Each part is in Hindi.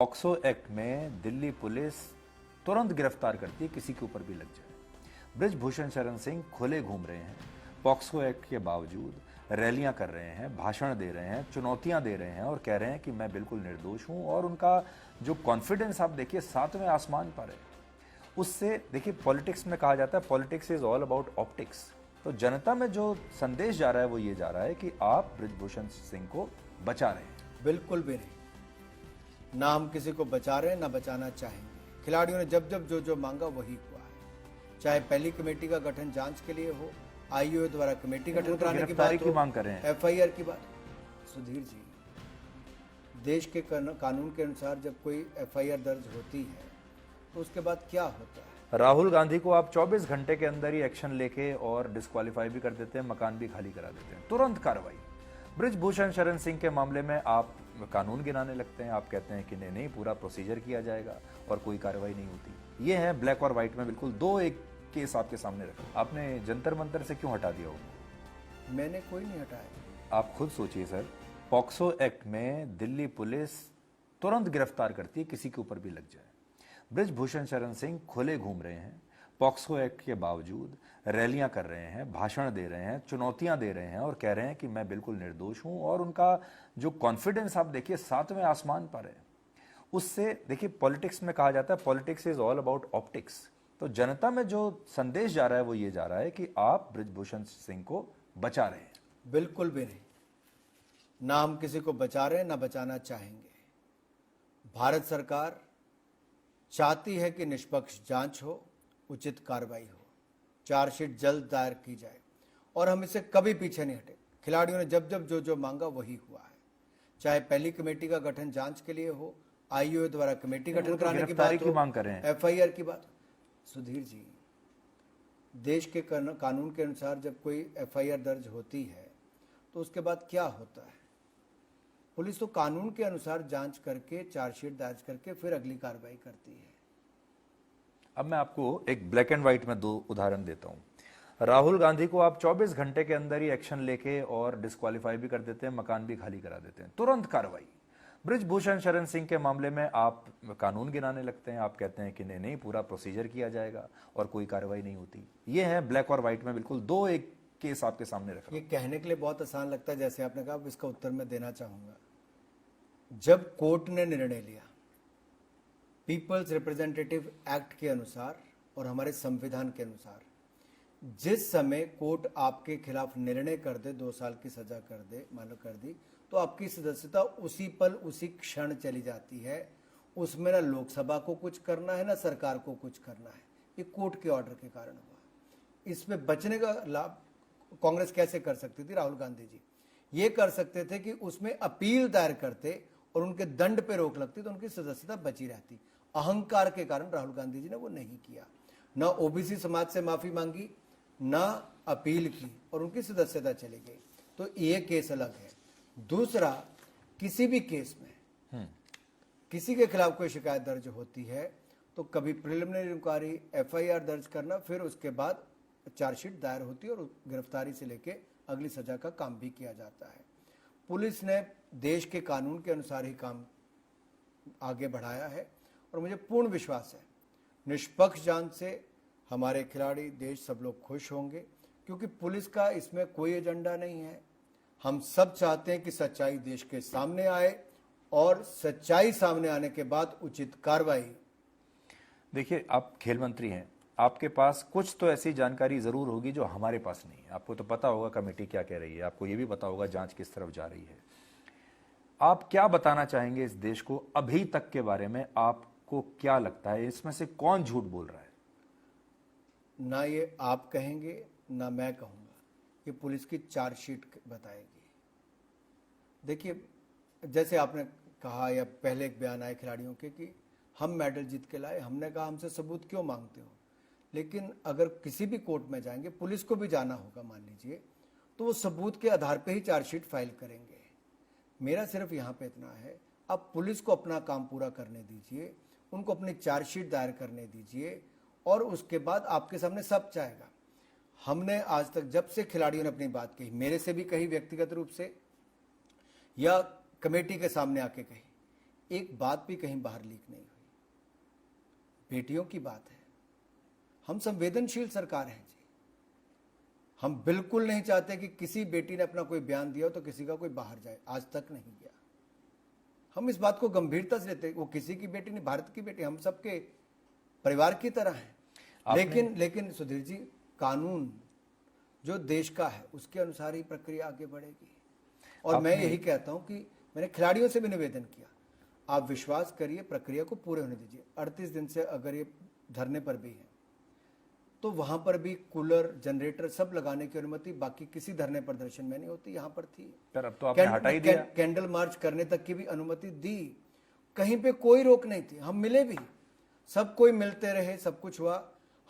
पॉक्सो एक्ट में दिल्ली पुलिस तुरंत गिरफ्तार करती है किसी के ऊपर भी लग जाए। बृजभूषण शरण सिंह खुले घूम रहे हैं, पॉक्सो एक्ट के बावजूद रैलियां कर रहे हैं, भाषण दे रहे हैं, चुनौतियां दे रहे हैं और कह रहे हैं कि मैं बिल्कुल निर्दोष हूं। और उनका जो कॉन्फिडेंस आप देखिए सातवें आसमान पर है। उससे देखिए, पॉलिटिक्स में कहा जाता है politics is all about optics. तो जनता में जो संदेश जा रहा है वो ये जा रहा है कि आप बृजभूषण सिंह को बचा रहे हैं। बिल्कुल भी नहीं। ना हम किसी को बचा रहे हैं ना बचाना चाहेंगे। खिलाड़ियों ने जब जब जो मांगा वही हुआ है। चाहे पहली कमेटी का गठन जांच के लिए हो, आईओए द्वारा कमेटी गठन कराने की बात हो, मांग कर रहे हैं, एफआईआर की बात। सुधीर जी, देश के कानून के अनुसार जब कोई एफआईआर दर्ज होती है तो उसके बाद क्या होता है? राहुल गांधी को आप 24 घंटे के अंदर ही एक्शन लेके और डिस्क्वालीफाई भी कर देते हैं, मकान भी खाली करा देते हैं, तुरंत कार्रवाई। बृजभूषण शरण सिंह के मामले में आप कानून गिनाने लगते हैं, आप कहते हैं कि नहीं नहीं पूरा प्रोसीजर किया जाएगा और कोई कार्रवाई नहीं होती। ये है ब्लैक और व्हाइट में बिल्कुल दो एक केस आपके सामने रखा। आपने जंतर मंतर से क्यों हटा दिया उनको? मैंने कोई नहीं हटाया। आप खुद सोचिए सर, पॉक्सो एक्ट में दिल्ली पुलिस तुरंत गिरफ्तार करती है किसी के ऊपर भी लग जाए। बृजभूषण शरण सिंह खुले घूम रहे हैं, पॉक्सो एक्ट के बावजूद रैलियां कर रहे हैं, भाषण दे रहे हैं, चुनौतियां दे रहे हैं और कह रहे हैं कि मैं बिल्कुल निर्दोष हूं। और उनका जो कॉन्फिडेंस आप देखिए सातवें आसमान पर है। उससे देखिए, पॉलिटिक्स में कहा जाता है politics is all about optics. तो जनता में जो संदेश जा रहा है वो ये जा रहा है कि आप बृजभूषण सिंह को बचा रहे हैं। बिल्कुल भी नहीं। ना हम किसी को बचा रहे हैं ना बचाना चाहेंगे। भारत सरकार चाहती है कि निष्पक्ष जांच हो, उचित कार्रवाई हो, चार्जशीट जल्द दायर की जाए और हम इससे कभी पीछे नहीं हटे। खिलाड़ियों ने जब जब जो मांगा वही हुआ है। चाहे पहली कमेटी का गठन जांच के लिए हो, आईओए द्वारा कमेटी गठन कराने की बात हो, मांग कर रहे हैं, एफआईआर की बात। सुधीर जी, देश के कानून के अनुसार जब कोई एफआईआर दर्ज होती है तो उसके बाद क्या होता है? पुलिस तो कानून के अनुसार जांच करके चार्जशीट दायर करके फिर अगली कार्रवाई करती है। अब मैं आपको एक ब्लैक एंड व्हाइट में दो उदाहरण देता हूं। राहुल गांधी को आप 24 घंटे के अंदर ही एक्शन लेके और डिस्क्वालीफाई भी कर देते हैं, मकान भी खाली करा देते हैं, तुरंत कार्रवाई। बृजभूषण शरण सिंह के मामले में आप कानून गिनाने लगते हैं, आप कहते हैं कि नहीं नहीं पूरा प्रोसीजर किया जाएगा और कोई कार्रवाई नहीं होती। ये है ब्लैक और व्हाइट में बिल्कुल दो एक केस आपके सामने रखा। ये कहने के लिए बहुत आसान लगता है, जैसे आपने कहा, इसका उत्तर मैं देना चाहूंगा। जब कोर्ट ने निर्णय लिया पीपल्स रिप्रेजेंटेटिव एक्ट के अनुसार और हमारे संविधान के अनुसार, जिस समय कोर्ट आपके खिलाफ निर्णय कर दे, 2 साल की सजा कर दे, मान लो कर दी, तो आपकी सदस्यता उसी पल उसी क्षण चली जाती है। उसमें ना लोकसभा को कुछ करना है ना सरकार को कुछ करना है। ये कोर्ट के ऑर्डर के कारण हुआ। इसमें बचने का लाभ कांग्रेस कैसे कर सकती थी? राहुल गांधी जी ये कर सकते थे कि उसमें अपील दायर करते और उनके दंड पे रोक लगती तो उनकी सदस्यता बची रहती। अहंकार के कारण राहुल गांधी जी ने वो नहीं किया। न ओबीसी समाज से माफी मांगी, न अपील की और उनकी सदस्यता चली गई। तो ये केस अलग है। दूसरा, किसी भी केस में किसी के खिलाफ कोई शिकायत दर्ज होती है तो कभी प्रिलिमिनरी इंक्वायरी, एफआईआर दर्ज करना, फिर उसके बाद चार्जशीट दायर होती है और गिरफ्तारी से लेके अगली सजा का काम भी किया जाता है। पुलिस ने देश के कानून के अनुसार ही काम आगे बढ़ाया है और मुझे पूर्ण विश्वास है निष्पक्ष जांच से हमारे खिलाड़ी, देश, सब लोग खुश होंगे, क्योंकि पुलिस का इसमें कोई एजेंडा नहीं है। हम सब चाहते हैं कि सच्चाई देश के सामने आए और सच्चाई सामने आने के बाद उचित कार्रवाई। देखिए, आप खेल मंत्री हैं, आपके पास कुछ तो ऐसी जानकारी जरूर होगी जो हमारे पास नहीं है। आपको तो पता होगा कमेटी क्या कह रही है, आपको यह भी पता होगा जांच किस तरफ जा रही है। आप क्या बताना चाहेंगे इस देश को अभी तक के बारे में? आपको क्या लगता है इसमें से कौन झूठ बोल रहा है? ना ये आप कहेंगे ना मैं कहूंगा, ये पुलिस की चार्जशीट बताएगी। देखिए, जैसे आपने कहा या पहले एक बयान आए खिलाड़ियों के कि हम मेडल जीत के लाए, हमने कहा हमसे सबूत क्यों मांगते हो? लेकिन अगर किसी भी कोर्ट में जाएंगे, पुलिस को भी जाना होगा मान लीजिए, तो वो सबूत के आधार पे ही चार्जशीट फाइल करेंगे। मेरा सिर्फ यहाँ पे इतना है, आप पुलिस को अपना काम पूरा करने दीजिए, उनको अपनी चार्जशीट दायर करने दीजिए और उसके बाद आपके सामने सब जाएगा। हमने आज तक जब से खिलाड़ियों ने अपनी बात कही, मेरे से भी कही व्यक्तिगत रूप से या कमेटी के सामने आके कही, एक बात भी कहीं बाहर लीक नहीं हुई। बेटियों की बात है, हम संवेदनशील सरकार हैं जी। हम बिल्कुल नहीं चाहते कि किसी बेटी ने अपना कोई बयान दिया हो तो किसी का कोई बाहर जाए, आज तक नहीं गया। हम इस बात को गंभीरता से लेते हैं, वो किसी की बेटी नहीं, भारत की बेटी, हम सबके परिवार की तरह है। लेकिन सुधीर जी, कानून जो देश का है उसके अनुसार ही प्रक्रिया आगे बढ़ेगी। और मैं यही कहता हूं कि मैंने खिलाड़ियों से भी निवेदन किया, आप विश्वास करिए, प्रक्रिया को पूरे होने दीजिए। 38 दिन से अगर ये धरने पर भी है तो वहां पर भी कूलर, जनरेटर सब लगाने की अनुमति बाकी किसी धरने प्रदर्शन में नहीं होती, यहां पर थी। पर अब तो आपने हटा ही दिया। कैंडल मार्च करने तक की भी अनुमति दी, कहीं पे कोई रोक नहीं थी। हम मिले भी, सब कोई मिलते रहे, सब कुछ हुआ।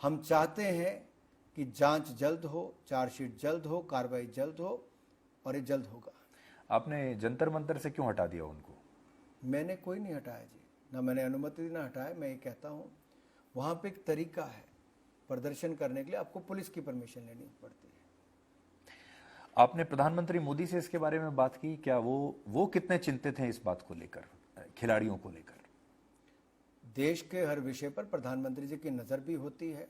हम चाहते हैं कि जांच जल्द हो, चार्जशीट जल्द हो, कार्रवाई जल्द हो, और ये जल्द होगा। आपने जंतर मंतर से क्यों हटा दिया उनको? मैंने कोई नहीं हटाया जी, ना मैंने अनुमति दी ना हटाया। मैं ये कहता हूँ वहाँ पे एक तरीका है प्रदर्शन करने के लिए, आपको पुलिस की परमिशन लेनी पड़ती है। आपने प्रधानमंत्री मोदी से इसके बारे में बात की क्या? वो कितने चिंतित हैं इस बात को लेकर, खिलाड़ियों को लेकर? देश के हर विषय पर प्रधानमंत्री जी की नज़र भी होती है।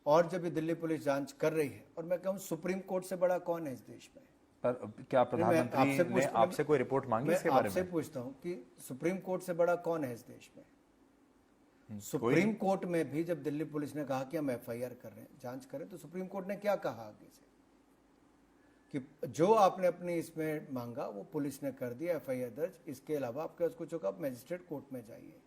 और जब ये दिल्ली पुलिस जांच कर रही है, और मैं कहूँ सुप्रीम कोर्ट से बड़ा कौन है इस देश में? पर क्या प्रधानमंत्री ने आपसे कोई रिपोर्ट मांगी इसके बारे में? मैं आपसे पूछता हूँ कि सुप्रीम कोर्ट से बड़ा कौन है इस देश में? सुप्रीम कोर्ट में भी जब दिल्ली पुलिस ने कहा कि हम एफआईआर कर रहे हैं, जांच करें, तो सुप्रीम कोर्ट ने क्या कहा आगे से कि जो आपने अपनी इसमें मांगा वो पुलिस ने कर दिया, एफआईआर दर्ज, इसके अलावा आपके पास कुछ होगा आप मजिस्ट्रेट कोर्ट में जाइए।